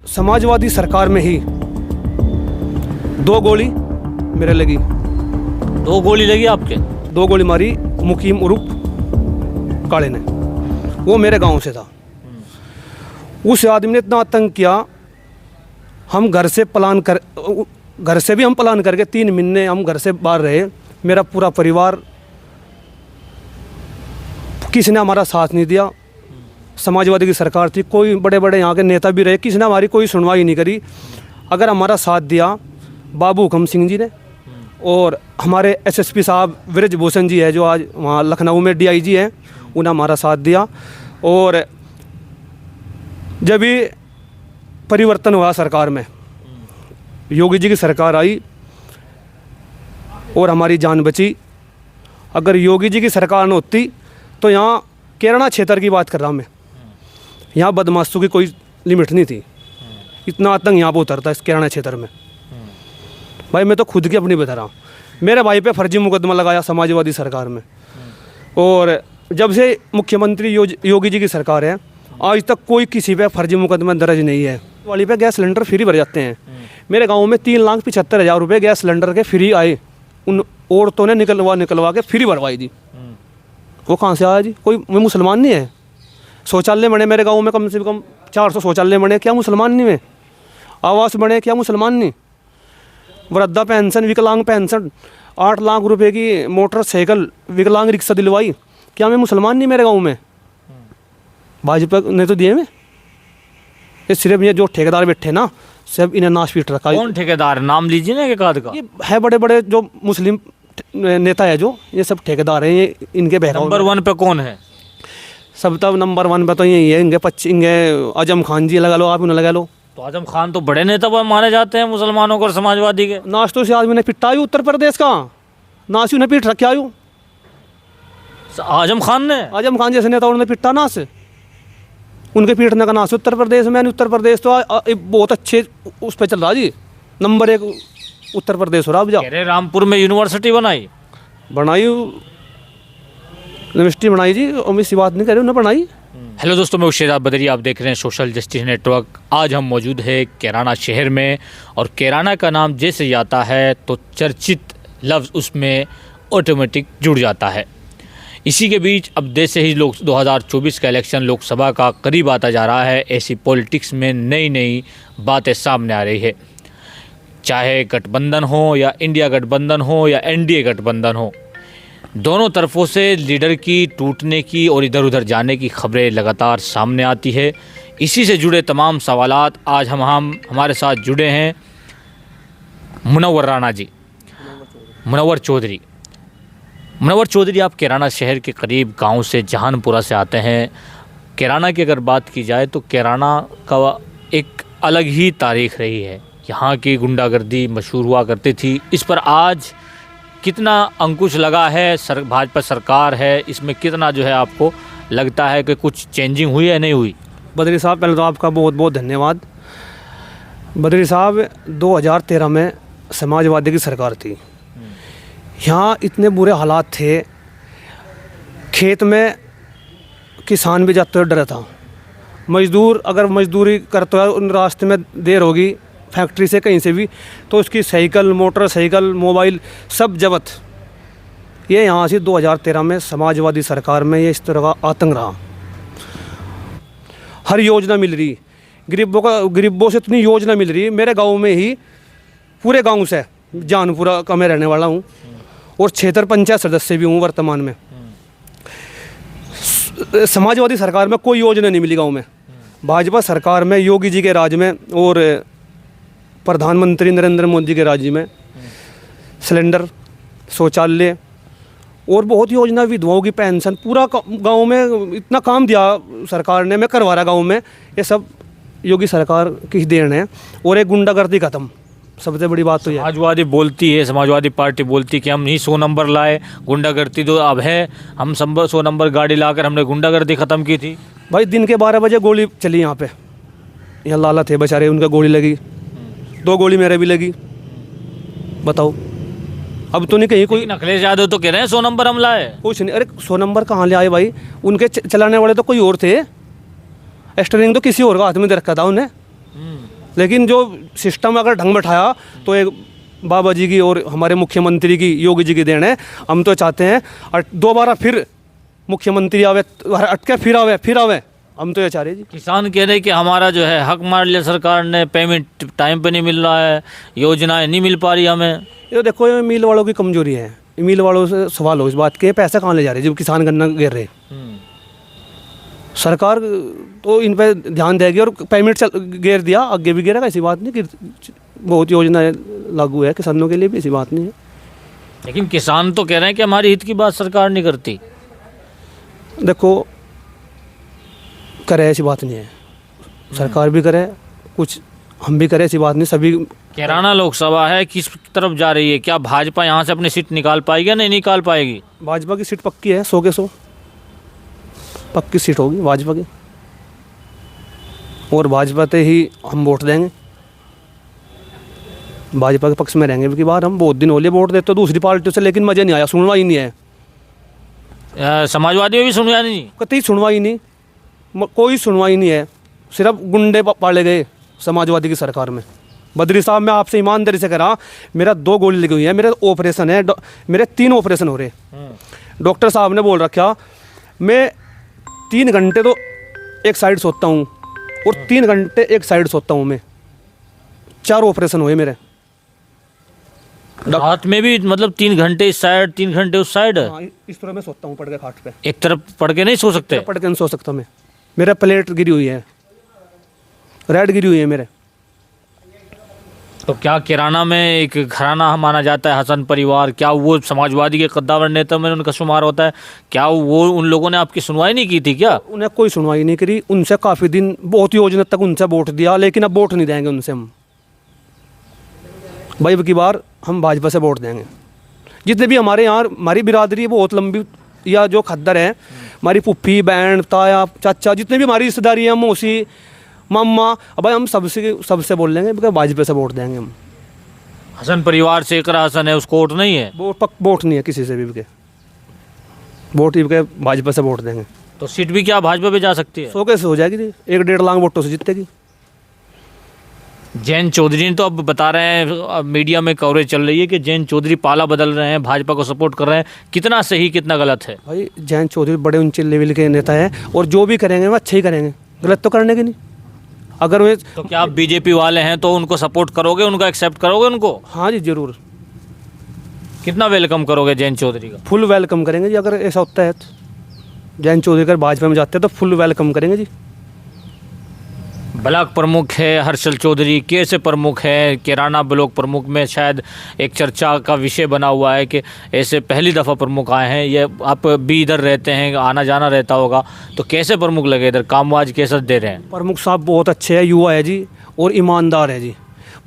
समाजवादी सरकार में ही 2 गोली मेरे लगी। 2 गोली लगी आपके? 2 गोली मारी मुकीम उर्फ काले ने, वो मेरे गांव से था। उस आदमी ने इतना आतंक किया, हम घर से भी हम प्लान करके 3 महीने हम घर से बाहर रहे। मेरा पूरा परिवार, किसी ने हमारा साथ नहीं दिया। समाजवादी की सरकार थी, कोई बड़े बड़े यहाँ के नेता भी रहे, किसी ने हमारी कोई सुनवाई नहीं करी। अगर हमारा साथ दिया बाबू हुकम सिंह जी ने, और हमारे एसएसपी साहब ब्रजभूषण जी है जो आज वहाँ लखनऊ में डीआईजी हैं, उन्हें हमारा साथ दिया। और जब भी परिवर्तन हुआ सरकार में, योगी जी की सरकार आई और हमारी जान बची। अगर योगी जी की सरकार न होती तो यहाँ कैराना क्षेत्र की बात कर रहा हूँ मैं, यहाँ बदमाशों की कोई लिमिट नहीं थी। इतना आतंक यहाँ पर उतरता है इस कैराना क्षेत्र में। भाई मैं तो खुद की अपनी बता रहा हूँ, मेरे भाई पे फर्जी मुकदमा लगाया समाजवादी सरकार में। और जब से मुख्यमंत्री योगी जी की सरकार है, आज तक कोई किसी पे फर्जी मुकदमा दर्ज नहीं है। वाली पे गैस सिलेंडर फ्री भर जाते हैं। मेरे गांव में 3,75,000 रुपये गैस सिलेंडर के फ्री आए। उन औरतों ने निकलवा के फ्री भरवाई दी। वो कहाँ से आया जी? कोई मुसलमान नहीं है। शौचालय बने मेरे गांव में, कम से कम 400 शौचालय बने, क्या मुसलमान नहीं है? आवास बने, क्या मुसलमान नहीं? वृद्धा पेंशन, विकलांग पेंशन, 8 लाख रुपए की मोटरसाइकिल, विकलांग रिक्शा दिलवाई, क्या मैं मुसलमान नहीं मेरे गांव में? भाजपा ने तो दिए में। ये सिर्फ ये जो ठेकेदार बैठे ना, सब इन्हें नाश पीट रखा। कौन ठेकेदार, नाम लीजिए ना एक आध का। ये है बड़े बड़े जो मुस्लिम नेता है, जो ये सब ठेकेदार हैं। ये इनके बहकाव नंबर 1 पे कौन है? सब तब नंबर 1 पे तो यही है, इनके आजम खान जी लगा लो, आप उन्हें लगा लो। तो आजम खान तो बड़े नेता माने जाते हैं मुसलमानों को और समाजवादी के। नाश्तों से आदमी ने पिटा आयु उत्तर प्रदेश का, नाश उन्हें पीट रखा आयु। आजम खान जैसे नेता उन्होंने पिटा नाश, उनके पीटने का नाश उत्तर प्रदेश में। उत्तर प्रदेश तो बहुत अच्छे उस पर चल रहा जी, नंबर 1 उत्तर प्रदेश हो रहा। अब जाओ, रामपुर में यूनिवर्सिटी बनाई यूनिवर्सिटी बनाई जी, और इसी बात नहीं कर रहे, उन्होंने बनाई। हेलो दोस्तों, मैं उशेदाब बदरी, आप देख रहे हैं सोशल जस्टिस नेटवर्क। आज हम मौजूद है कैराना शहर में, और कैराना का नाम जैसे ही आता है तो चर्चित लफ्ज़ उसमें ऑटोमेटिक जुड़ जाता है। इसी के बीच अब जैसे ही 2024 का इलेक्शन लोकसभा का करीब आता जा रहा है, ऐसी पॉलिटिक्स में नई नई बातें सामने आ रही है। चाहे गठबंधन हो या इंडिया गठबंधन हो या एनडीए गठबंधन हो, दोनों तरफों से लीडर की टूटने की और इधर उधर जाने की खबरें लगातार सामने आती है। इसी से जुड़े तमाम सवालात आज हमारे साथ जुड़े हैं मुनव्वर राणा जी, मुनव्वर चौधरी। आप कैराना शहर के करीब गांव से, जहानपुरा से आते हैं। कैराना की अगर बात की जाए तो कैराना का एक अलग ही तारीख रही है। यहाँ की गुंडागर्दी मशहूर हुआ करती थी। इस पर आज कितना अंकुश लगा है? भाजपा सरकार है, इसमें कितना जो है आपको लगता है कि कुछ चेंजिंग हुई है, नहीं हुई? बदरी साहब, पहले तो आपका बहुत बहुत धन्यवाद। बदरी साहब, 2013 में समाजवादी की सरकार थी। यहाँ इतने बुरे हालात थे, खेत में किसान भी जाते हुए डरा था। मजदूर अगर मजदूरी करते हुए उन रास्ते में देर होगी फैक्ट्री से कहीं से भी, तो उसकी साइकिल, मोटरसाइकिल, मोबाइल सब जब्त। ये यहाँ से 2013 में समाजवादी सरकार में ये इस तरह का आतंक रहा। हर योजना मिल रही, गरीबों से इतनी योजना मिल रही। मेरे गांव में ही, पूरे गांव से, जानपुरा का मैं रहने वाला हूँ और क्षेत्र पंचायत सदस्य भी हूँ वर्तमान में। समाजवादी सरकार में कोई योजना नहीं मिली गांव में। भाजपा सरकार में, योगी जी के राज में और प्रधानमंत्री नरेंद्र मोदी के राज्य में सिलेंडर, शौचालय और बहुत योजना, विधवाओं की पेंशन, पूरा गांव में इतना काम दिया सरकार ने, मैं करवा रहा गांव में। ये सब योगी सरकार की देन है। और एक गुंडागर्दी खत्म, सबसे बड़ी बात तो ये। समाजवादी बोलती है, समाजवादी पार्टी बोलती है कि हम नहीं 100 नंबर लाए, गुंडागर्दी तो अब है, हम 100 नंबर गाड़ी लाकर हमने गुंडागर्दी ख़त्म की थी। भाई दिन के 12 बजे गोली चली यहाँ पे, यहाँ लाला थे बेचारे, उनका गोली लगी, 2 गोली मेरे भी लगी। बताओ, अब तो नहीं कहीं कोई। अखिलेश यादव तो कह रहे हैं 100 नंबर हम लाए। कुछ नहीं, अरे 100 नंबर कहाँ ले आए भाई? उनके चलाने वाले तो कोई और थे, स्टीयरिंग तो किसी और का हाथ में दे रखा था उन्हें। लेकिन जो सिस्टम अगर ढंग में उठाया तो एक बाबा जी की और हमारे मुख्यमंत्री की, योगी जी की देन है। हम तो चाहते हैं और दोबारा फिर मुख्यमंत्री आवे, अटके फिर आवे, हम तो ये चाह रहे जी। किसान कह रहे हैं कि हमारा जो है हक मार लिया सरकार ने, पेमेंट टाइम पे नहीं मिल रहा है, योजनाएं नहीं मिल पा रही हमें। ये देखो, ये मिल वालों की कमजोरी है। मिल वालों से सवाल हो इस बात के, पैसा कहाँ ले जा रहे हैं जब किसान गन्ना गिर रहे। सरकार तो इन पे ध्यान देगी और पेमेंट गिर दिया, आगे भी गिरेगा, ऐसी बात नहीं कि बहुत योजनाएं लागू है किसानों के लिए भी, ऐसी बात नहीं है। लेकिन किसान तो कह रहे हैं कि हमारी हित की बात सरकार नहीं करती। देखो, करे ऐसी बात नहीं है, सरकार भी करे कुछ, हम भी करें, ऐसी बात नहीं। सभी कैराना लोकसभा है, किस तरफ जा रही है? क्या भाजपा यहाँ से अपनी सीट निकाल पाएगी या नहीं निकाल पाएगी? भाजपा की सीट पक्की है, 100 के 100 पक्की सीट होगी भाजपा की, और भाजपा पे ही हम वोट देंगे, भाजपा के पक्ष में रहेंगे। क्योंकि बार हम बहुत दिन हो लिए वोट देते तो दूसरी पार्टियों से, लेकिन मज़ा नहीं आया, सुनवा ही नहीं है। समाजवादी में भी सुनवाई नहीं? कतई सुनवाई नहीं, कोई सुनवाई नहीं है, सिर्फ गुंडे पाले गए समाजवादी की सरकार में। बद्री साहब, मैं आपसे ईमानदारी से कह रहा, मेरा 2 गोली लगी हुई है, मेरा ऑपरेशन है, मेरे 3 ऑपरेशन हो रहे। डॉक्टर साहब ने बोल रखा, मैं 3 घंटे तो एक साइड सोता हूँ और 3 घंटे एक साइड सोता हूँ मैं। 4 ऑपरेशन हुए मेरे। रात में भी मतलब 3 घंटे इस साइड, 3 घंटे उस साइड? हाँ, इस तरह मैं सोता हूँ पड़ के खाट पे। एक तरफ पड़ के नहीं सो सकते? पड़ के नहीं सो सकता मैं, मेरा प्लेट गिरी हुई है, रेड गिरी हुई है मेरे। तो क्या कैराना में एक घराना माना जाता है हसन परिवार, क्या वो समाजवादी के कद्दावर नेता में उनका शुमार होता है? क्या वो, उन लोगों ने आपकी सुनवाई नहीं की थी क्या? उन्हें कोई सुनवाई नहीं करी, उनसे काफ़ी दिन, बहुत योजना तक उनसे वोट दिया, लेकिन अब वोट नहीं देंगे उनसे हम। भाई अब की बार हम भाजपा से वोट देंगे। जितने भी हमारे यहाँ हमारी बिरादरी है बहुत लंबी, या जो खद्दर है, हमारी पुप्पी, बहन, ताया, चाचा, जितने भी हमारी रिश्तेदारी है, मौसी, मम्मा, अब भाई हम सबसे बोल लेंगे कि भाजपा से वोट देंगे हम। हसन परिवार से इकरा हसन है, उसको वोट नहीं है? वोट नहीं है किसी से भी के, वोट ही के भाजपा से वोट देंगे। तो सीट भी क्या भाजपा पे जा सकती है? 100 कैसे हो जाएगी जी, 1-1.5 लाख वोटों से जीतेगी। जैन चौधरी ने तो अब बता रहे हैं, अब मीडिया में कवरेज चल रही है कि जैन चौधरी पाला बदल रहे हैं, भाजपा को सपोर्ट कर रहे हैं। कितना सही कितना गलत है? भाई जैन चौधरी बड़े ऊंचे लेवल के नेता हैं, और जो भी करेंगे वो अच्छे ही करेंगे, गलत तो करने के नहीं। अगर वे, तो क्या आप बीजेपी वाले हैं तो उनको सपोर्ट करोगे, उनको एक्सेप्ट करोगे उनको? हाँ जी जरूर, कितना वेलकम करोगे जैन चौधरी का? फुल वेलकम करेंगे जी। अगर ऐसा होता है तो जैन चौधरी अगर भाजपा में जाते हैं तो फुल वेलकम करेंगे जी। ब्लॉक प्रमुख है हर्षल चौधरी, कैसे प्रमुख है कैराना ब्लॉक प्रमुख में, शायद एक चर्चा का विषय बना हुआ है कि ऐसे पहली दफ़ा प्रमुख आए हैं। ये आप भी इधर रहते हैं, आना जाना रहता होगा, तो कैसे प्रमुख लगे इधर, कामकाज कैसे दे रहे हैं? प्रमुख साहब बहुत अच्छे हैं, युवा है जी और ईमानदार है जी,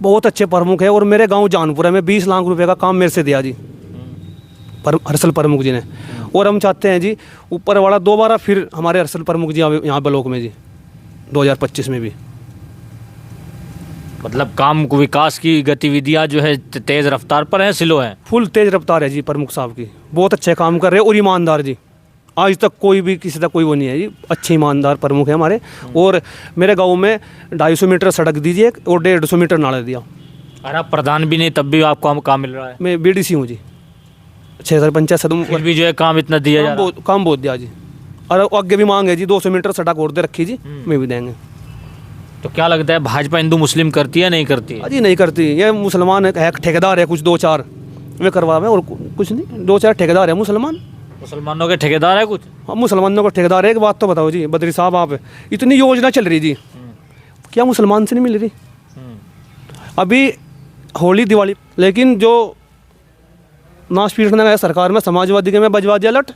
बहुत अच्छे प्रमुख है। और मेरे गाँव जानपुरा में 20 लाख रुपये का काम मेरे से दिया जी हर्षल प्रमुख जी ने। और हम चाहते हैं जी ऊपर वाला दोबारा फिर हमारे हर्षल प्रमुख जी यहाँ ब्लॉक में जी 2025 में भी। मतलब काम को, विकास की गतिविधियां जो है तेज़ रफ्तार पर हैं, स्लो हैं? फुल तेज़ रफ्तार है जी प्रमुख साहब की, बहुत अच्छे काम कर रहे हैं और ईमानदार जी। आज तक कोई भी किसी तक कोई वो नहीं है जी, अच्छे ईमानदार प्रमुख है हमारे। और मेरे गांव में 250 मीटर सड़क दीजिए और 150 मीटर नाला दिया। अरे आप प्रधान भी नहीं तब भी आपको काम मिल रहा है? मैं BDC हूँ जी, 6000 पंचायत सदन, फिर भी जो है काम इतना दिया जा रहा है? काम बहुत दिया जी। और आगे भी मांग है जी, 200 मीटर सड़क और दे रखी जी, मैं भी देंगे। तो क्या लगता है भाजपा हिंदू मुस्लिम करती है नहीं करती है? अजी नहीं करती, ये मुसलमान है, ठेकेदार है कुछ 2-4 वे करवा में, और कुछ नहीं, 2-4 ठेकेदार है मुसलमान। मुसलमानों के ठेकेदार है कुछ? हाँ मुसलमानों को ठेकेदार है। एक बात तो बताओ जी बद्री साहब, आप इतनी योजना चल रही जी, क्या मुसलमान से नहीं मिल रही? अभी होली दिवाली, लेकिन जो नाश पीटने गया सरकार में समाजवादी के में बजवा दिया लट,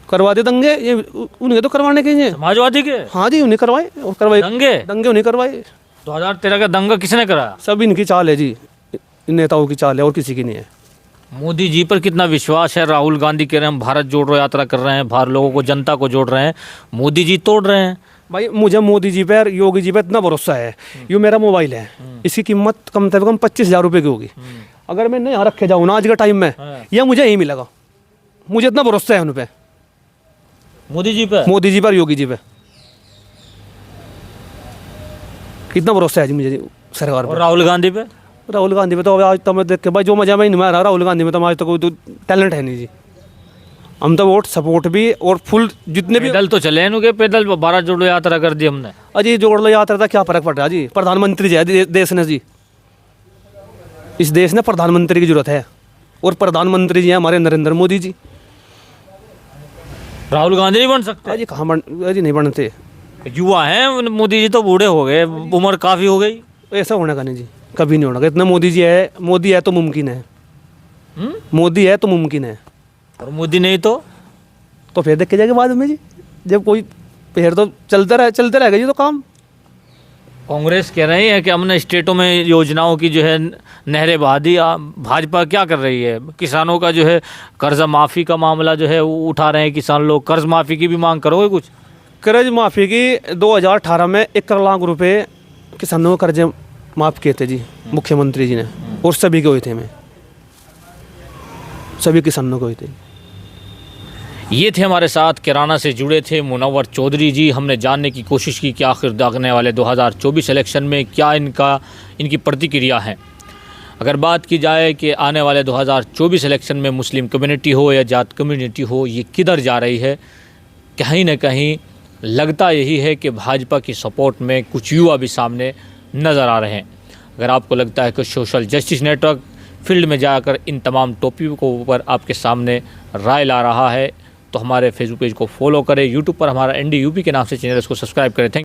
करवा दे दंगे, ये उन्हें तो करवाने के हैं समाजवादी के। हाँ जी, उन्हें करवाए और करवाए दंगे उन्हें करवाए। 2013 का दंगा किसने कराया? सब इनकी चाल है जी, इन नेताओं की चाल है और किसी की नहीं है। मोदी जी पर कितना विश्वास है? राहुल गांधी कह रहे हैं हम भारत जोड़ो यात्रा कर रहे हैं, बाहर लोगों को, जनता को जोड़ रहे हैं, मोदी जी तोड़ रहे हैं। भाई मुझे मोदी जी पे और योगी जी पे इतना भरोसा है, ये मेरा मोबाइल है, इसकी कीमत कम से कम 25,000 रुपये की होगी। अगर मैं यहाँ रखे जाऊँ ना आज के टाइम में, यह मुझे यही मिलेगा। मुझे इतना भरोसा है उन पर, मोदी जी पर योगी जी पे। कितना भरोसा है जी मुझे सरकार और पर। राहुल गांधी पे? राहुल गांधी में तो अब आज तो मैं देख के भाई जो मजा मैं नहीं आ रहा, राहुल गांधी में तो आज तो कोई तो टैलेंट है नहीं जी। हम तो वोट सपोर्ट भी और फुल जितने भी। पैदल तो चले हैं उनके, पैदल भारत जोड़ो यात्रा कर दी हमने। अजी जोड़ लो यात्रा था, क्या फर्क पड़ रहा है जी। प्रधानमंत्री जी है देश ने जी, इस देश ने प्रधानमंत्री की जरूरत है, और प्रधानमंत्री जी हैं हमारे नरेंद्र मोदी जी। राहुल गांधी नहीं बन सकते? अजी कहाँ बन, अजी नहीं बनते। युवा हैं, मोदी जी तो बूढ़े हो गए, उम्र काफ़ी हो गई। ऐसा होने का नहीं जी, कभी नहीं होना। इतना मोदी जी है, मोदी है तो मुमकिन है। मोदी है तो मुमकिन है, और मोदी नहीं तो फिर देख के जाएगा बाद में जी। जब कोई फिर तो चलते रहेगा जी तो काम। कांग्रेस कह रही है कि हमने स्टेटों में योजनाओं की जो है नहरें बहा दी। भाजपा क्या कर रही है? किसानों का जो है कर्ज माफ़ी का मामला जो है वो उठा रहे हैं किसान लोग। कर्ज माफ़ी की भी मांग करोगे कुछ? कर्ज माफ़ी की 2018 में 1 लाख रुपए किसानों को कर्ज माफ़ किए थे जी मुख्यमंत्री जी ने, और सभी के हुए थे, में सभी किसानों को हुए थे। ये थे हमारे साथ कैराना से जुड़े थे मुनव्वर चौधरी जी। हमने जानने की कोशिश की कि आखिर आने वाले 2024 इलेक्शन में क्या इनकी प्रतिक्रिया है। अगर बात की जाए कि आने वाले 2024 इलेक्शन में मुस्लिम कम्युनिटी हो या जाट कम्युनिटी हो, ये किधर जा रही है, कहीं ना कहीं लगता यही है कि भाजपा की सपोर्ट में कुछ युवा भी सामने नज़र आ रहे हैं। अगर आपको लगता है कि सोशल जस्टिस नेटवर्क फील्ड में जाकर इन तमाम टॉपिकों को ऊपर आपके सामने राय ला रहा है, तो हमारे फेसबुक पेज को फॉलो करें, यूट्यूब पर हमारा ND UP के नाम से चैनल इसको सब्सक्राइब करें। थैंक